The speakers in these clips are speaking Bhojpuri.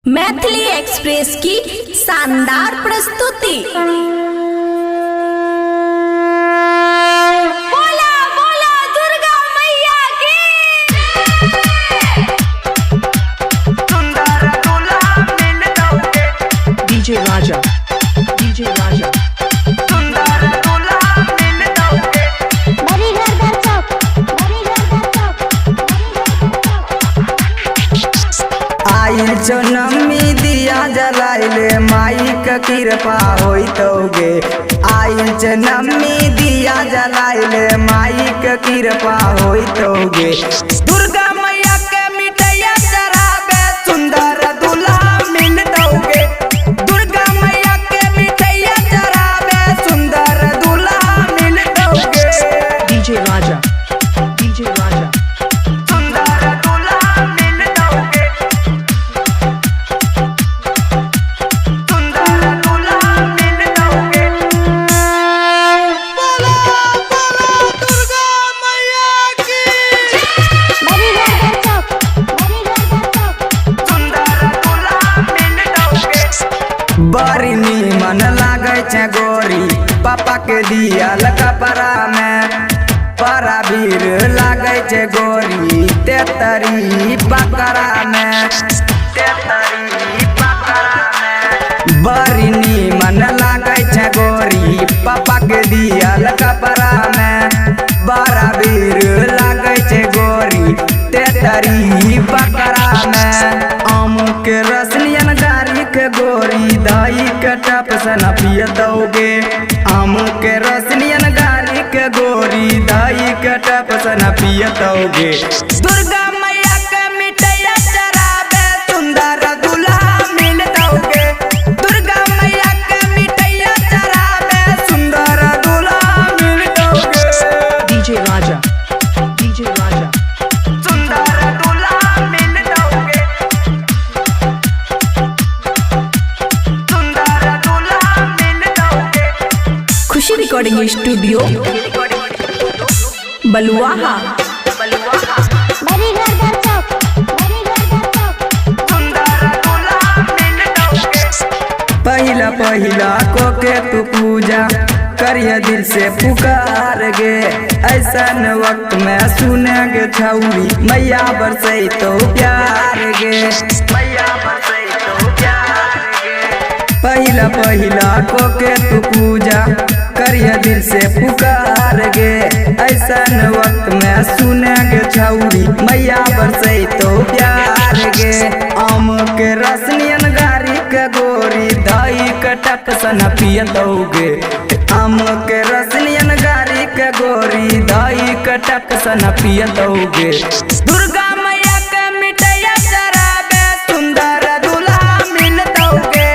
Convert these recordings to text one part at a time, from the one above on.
मैथिली एक्सप्रेस की शानदार प्रस्तुति। बोला बोला दुर्गा मैया की। सुंदर दूल्हा मिल दोगे DJ Raja, DJ Raja. सुंदर दूल्हा मिल दोगे आइल जनमी दिया जलाइले माई का कृपा होई तोगे। आइल जनमी दिया जलाइले माई का कृपा होई तोगे। दुर्गा मैया के मिठैया चढ़ावे सुंदर दूल्हा मिल दोगे। दुर्गा मैया के मिठैया चढ़ावे सुंदर दूल्हा मिल दोगे। DJ Raja, DJ Raja. सुंदर दूल्हा मिल दोगे। सुंदर दूल्हा मिल दोगे। बोलो बोलो दुर्गा मैया की। सुंदर दूल्हा मिल दोगे। बड़ी नीमन लागे छे गोरी पापा के दिया कपड़ा में। बड़ा भीड़ लागे छे गोरी तेतरी पकड़ा में। तेतरी पकड़ा में बड़ी नीमन लागे छे गोरी पापा के दिया कपड़ा में। बड़ा भीड़ लागे छे गोरी तेतरी पकड़ा में। आम के रसनियन गारी के गोरी दही के टप से न पिय दोगे। आम के रसनियन गारी के गोरी दही के टप से न पिय दोगे। दुर्गा मैया के मिठैया चढ़ावे सुंदर दूल्हा मिल दोगे। दुर्गा मैया के मिठैया चढ़ावे सुंदर दूल्हा मिल दोगे। DJ Raja, DJ Raja. सुंदर दूल्हा मिल दोगे। सुंदर दूल्हा मिल दोगे। खुशी रिकॉर्डिंग स्टूडियो बलुआहा। सुंदर दूल्हा मिल दोगे। पहिला पहिला को के तू पूजा करिए दिल से पुकार गे। ऐसन वक्त में सुनेगे छौरी मैया बरसे तो प्यार गे। मैया बरसे तो प्यार गे। पहिला पहिला को के तू पूजा करिए दिल से पुकार गे। ऐसन वक्त में सुनेगे छौरी मैया बरसे तो प्यार गे। आम के रसनियन गारी के गोरी दही के टक सन पिय दोगे। आम के रसनियन गारी के गोरी दही के टक सन पिय दोगे। दुर्गा मैया के मिठैया चढ़ावे सुंदर दूल्हा मिल दोगे।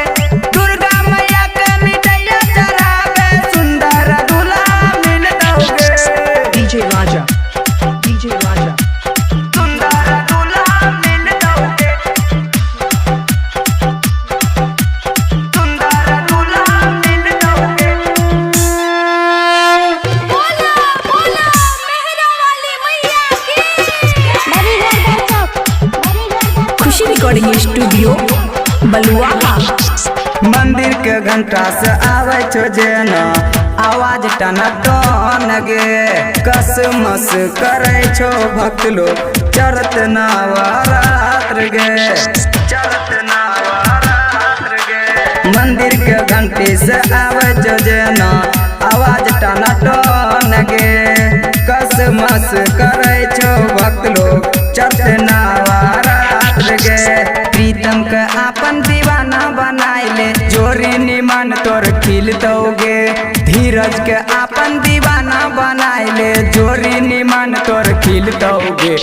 दुर्गा मैया के मिठैया चढ़ावे सुंदर दूल्हा मिल दोगे। DJ Raja, DJ Raja. सुंदर दूल्हा मिल दोगे। सुंदर दूल्हा मिल दोगे। बोला बोला मेहरा वाली मैया की। खुशी रिकॉर्डिंग स्टूडियो बलुआहा। मंदिर के घंटा से आवे छो जेना आवाज टना टन गे। कसमस करे छो भक्त लोग चरत नवरात्र गे। चरत नवरात्र गे। मंदिर के घंटी से आवे छो जेना आवाज टना टन गे। कसमस करे छो भक्त लोग चरत नवरात्र गे। प्रीतम के आपन दीवाना बनाइले जोरी निमन तोर खिल दोगे। धीरज के आपन दीवाना बनाइले जोरी निमन तोर खिल दोगे।